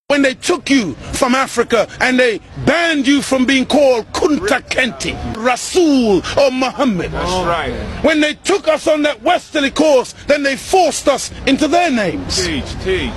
When they took you from Africa and they banned you from being called Kunta Kinte, Rasul or Muhammad. That's right. When they took us on that westerly course, then they forced us into their names. Teach.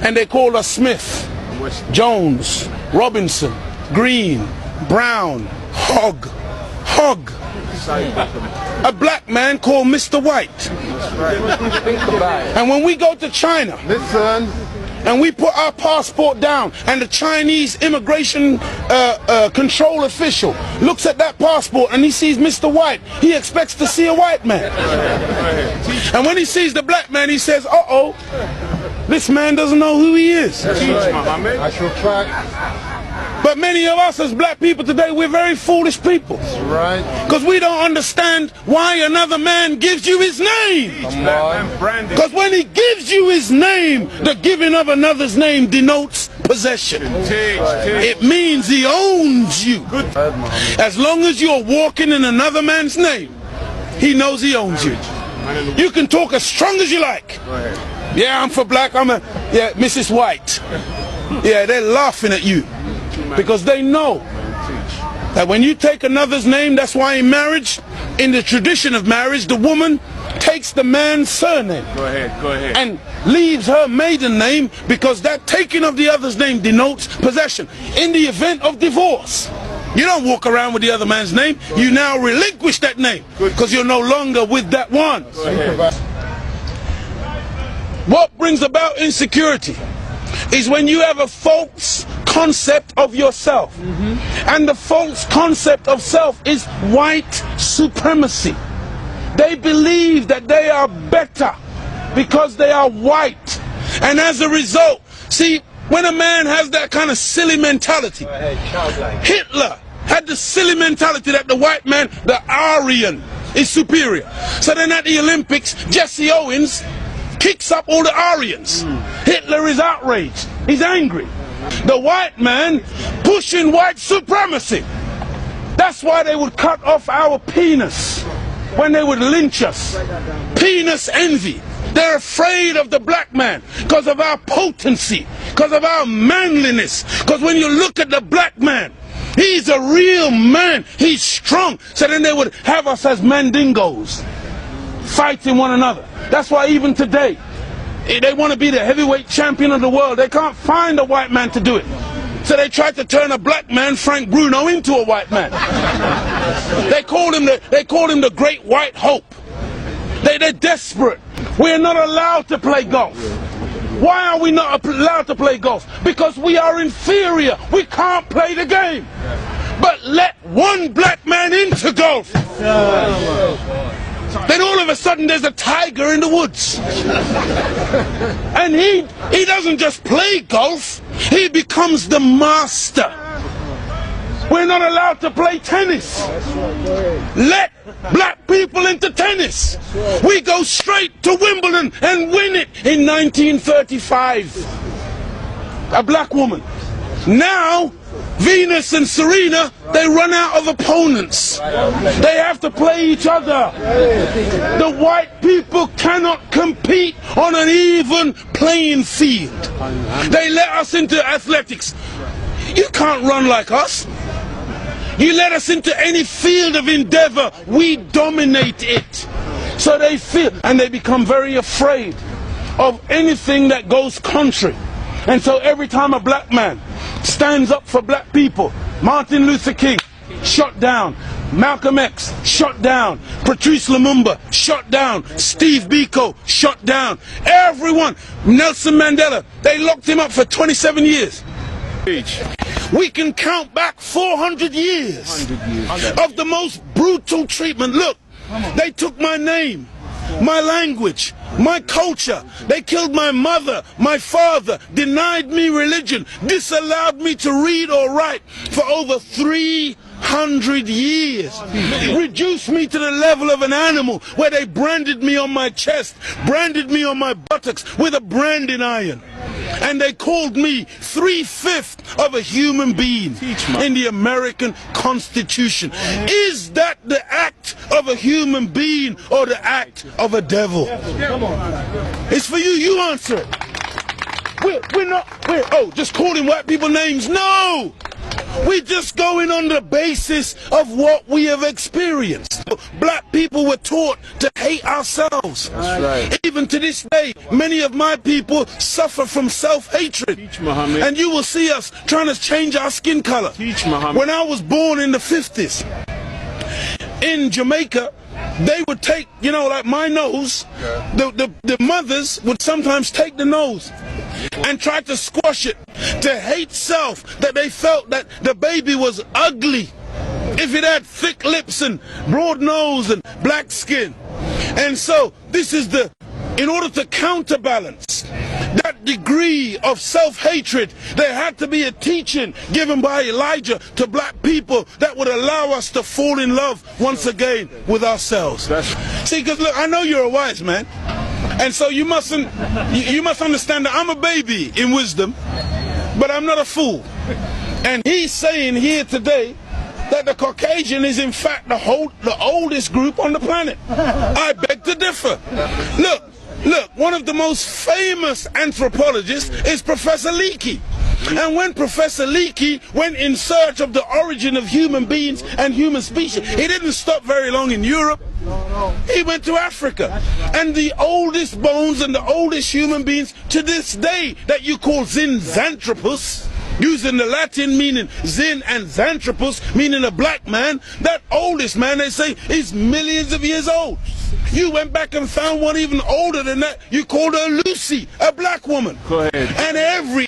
And they called us Smith, Jones, Robinson, Green, Brown, Hogg. A black man called Mr. White. And when we go to China, listen, and we put our passport down, and the Chinese immigration control official looks at that passport and he sees Mr. White, he expects to see a white man. And when he sees the black man, he says, uh-oh, this man doesn't know who he is. I shall try. But many of us as black people today, we're very foolish people. Right. Because we don't understand why another man gives you his name. Because when he gives you his name, the giving of another's name denotes possession. It means he owns you. As long as you're walking in another man's name, he knows he owns you. You can talk as strong as you like. Yeah, I'm for black, yeah, Mrs. White. Yeah, they're laughing at you. Because they know that when you take another's name, that's why in marriage, in the tradition of marriage, the woman takes the man's surname. Go ahead. And leaves her maiden name, because that taking of the other's name denotes possession. In the event of divorce, you don't walk around with the other man's name. You now relinquish that name because you're no longer with that one. What brings about insecurity is when you have a false concept of yourself. And the false concept of self is white supremacy. They believe that they are better because they are white. And as a result, see, when a man has that kind of silly mentality, Hitler had the silly mentality that the white man, the Aryan, is superior. So then at the Olympics, Jesse Owens kicks up all the Aryans. Hitler is outraged. He's angry. The white man pushing white supremacy. That's why they would cut off our penis when they would lynch us. Penis envy. They're afraid of the black man because of our potency, because of our manliness. Because when you look at the black man, he's a real man. He's strong. So then they would have us as mandingos, fighting one another. That's why even today, they want to be the heavyweight champion of the world. They can't find a white man to do it. So they tried to turn a black man, Frank Bruno, into a white man. They called him the Great White Hope. They're desperate. We're not allowed to play golf. Why are we not allowed to play golf? Because we are inferior. We can't play the game. But let one black man into golf. Then all of a sudden there's a tiger in the woods. And he doesn't just play golf, he becomes the master. We're not allowed to play tennis. Let black people into tennis. We go straight to Wimbledon and win it in 1935. A black woman. Now Venus and Serena, they run out of opponents. They have to play each other. The white people cannot compete on an even playing field. They let us into athletics. You can't run like us. You let us into any field of endeavor, we dominate it. So they feel, and they become very afraid of anything that goes contrary. And so every time a black man stands up for black people, Martin Luther King, shot down. Malcolm X, shot down. Patrice Lumumba, shot down. Steve Biko, shot down. Everyone, Nelson Mandela, they locked him up for 27 years. We can count back 400 years of the most brutal treatment. Look, they took my name, my language, my culture. They killed my mother, my father, denied me religion, disallowed me to read or write for over 300 years. Reduced me to the level of an animal where they branded me on my chest, branded me on my buttocks with a branding iron. And they called me 3/5 of a human being in the American Constitution. Is that the act of a human being or the act of a devil? It's for you, you answer it. we're just calling white people names. No! We're just going on the basis of what we have experienced. Black people were taught to hate ourselves. That's right. Even to this day, many of my people suffer from self-hatred. Teach, Muhammad. And you will see us trying to change our skin color. Teach, Muhammad. When I was born in the 50s, in Jamaica, they would take, you know, like my nose, the mothers would sometimes take the nose and try to squash it, to hate self, that they felt that the baby was ugly if it had thick lips and broad nose and black skin. And so this is in order to counterbalance that degree of self-hatred, there had to be a teaching given by Elijah to black people that would allow us to fall in love once again with ourselves. See, because look, I know you're a wise man, and so you must understand that I'm a baby in wisdom, but I'm not a fool. And he's saying here today that the Caucasian is in fact the oldest group on the planet. I beg to differ. Look, one of the most famous anthropologists is Professor Leakey. And when Professor Leakey went in search of the origin of human beings and human species, he didn't stop very long in Europe. He went to Africa. And the oldest bones and the oldest human beings to this day that you call Zinjanthropus, using the Latin meaning Zin and Xanthropus, meaning a black man, that oldest man, they say, is millions of years old. You went back and found one even older than that. You called her Lucy, a black woman. Go ahead. And every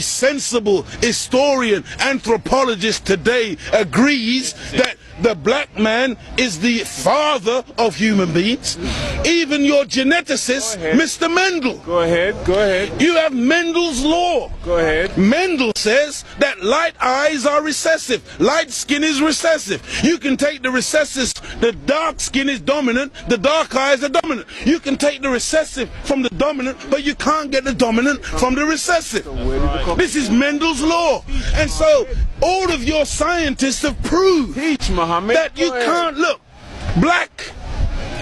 sensible historian, anthropologist today agrees that the black man is the father of human beings. Even your geneticist, Mr. Mendel. Go ahead. You have Mendel's law. Go ahead. Mendel says that light eyes are recessive. Light skin is recessive. You can take the recessive, the dark skin is dominant, the dark eyes are dominant. You can take the recessive from the dominant, but you can't get the dominant from the recessive. This is Mendel's law. And so all of your scientists have proved that you can't look. Black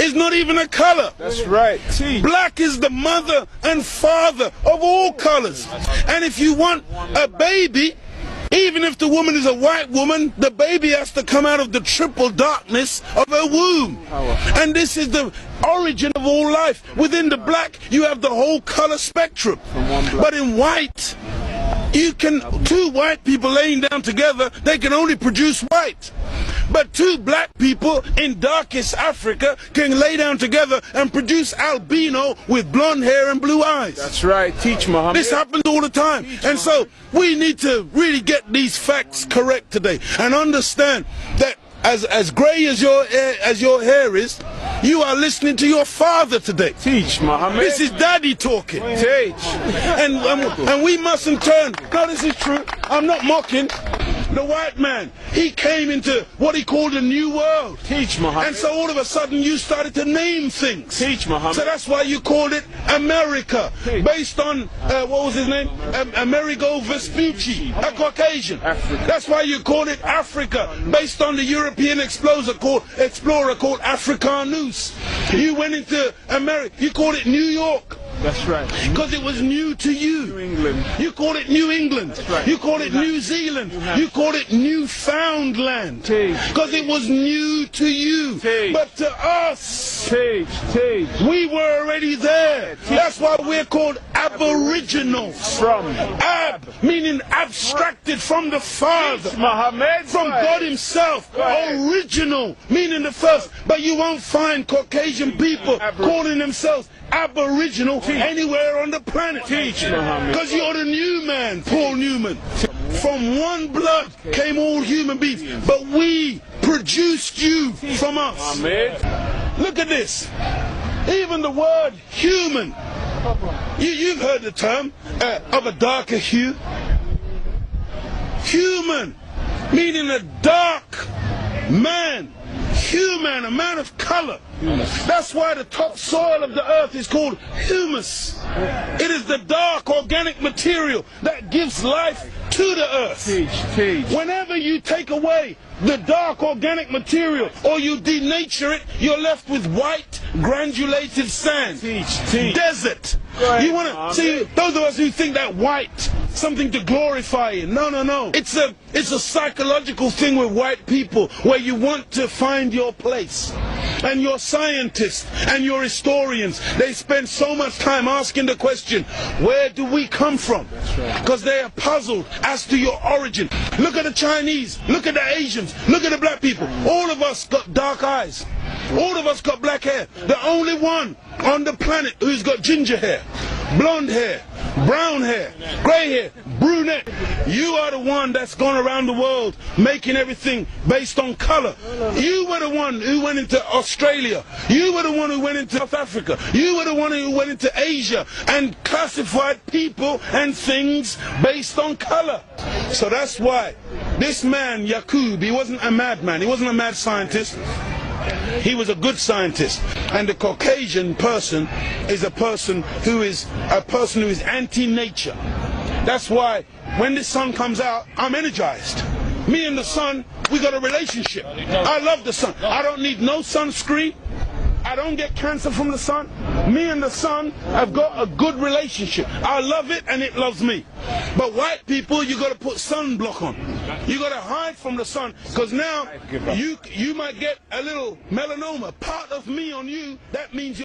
is not even a color. That's right. Black is the mother and father of all colors. And if you want a baby, even if the woman is a white woman, the baby has to come out of the triple darkness of her womb. And this is the origin of all life. Within the black, you have the whole color spectrum. But in white, two white people laying down together, they can only produce white. But two black people in darkest Africa can lay down together and produce albino with blonde hair and blue eyes. That's right. Teach, Muhammad. This happens all the time. And so we need to really get these facts correct today and understand that as grey as your hair is, you are listening to your father today. Teach, Muhammad. This is daddy talking. Teach. And we mustn't turn. No, this is true. I'm not mocking. The white man, he came into what he called a new world. Teach, Muhammad. And so all of a sudden you started to name things. Teach, Muhammad. So that's why you called it America, based on, what was his name? Amerigo Vespucci, a Caucasian. Africa. That's why you called it Africa, based on the European explorer called Africanus. You went into America, you called it New York. That's right. Because it was new to you. New England. You called it New England. That's right. You called it New Zealand. You called it Newfoundland. Because it was new to you. But to us, we were already there. That's why we're called aboriginals. From Ab, meaning abstracted from the Father. Muhammad. From God himself. Original, meaning the first. But you won't find Caucasian people calling themselves aboriginal anywhere on the planet. Because you're the new man, Paul Newman. From one blood came all human beings, but we produced you from us. Look at this. Even the word human, you've heard the term of a darker hue. Human, meaning a dark man. Human, a man of color. That's why the topsoil of the earth is called humus. It is the dark organic material that gives life to the earth. Whenever you take away the dark organic material or you denature it, you're left with white, granulated sand, Teach. desert. ahead, You want to Muhammad. see those of us who think that white something to glorify in. No. It's a psychological thing with white people where you want to find your place. And your scientists and your historians, they spend so much time asking the question, where do we come from? Because they are puzzled as to your origin. Look at the Chinese, look at the Asians, look at the black people. All of us got dark eyes. All of us got black hair. The only one on the planet who's got ginger hair, blonde hair, brown hair, grey hair, brunette. You are the one that's gone around the world making everything based on color. You were the one who went into Australia. You were the one who went into South Africa. You were the one who went into Asia and classified people and things based on color. So that's why this man, Yaqub, he wasn't a madman. He wasn't a mad scientist. He was a good scientist. And the Caucasian person is a person who is anti-nature. That's why when the sun comes out, I'm energized. Me and the sun, we got a relationship. I love the sun. I don't need no sunscreen. I don't get cancer from the sun. Me and the sun have got a good relationship. I love it and it loves me. But white people, you got to put sunblock on. You got to hide from the sun, because now you might get a little melanoma. Part of me on you, that means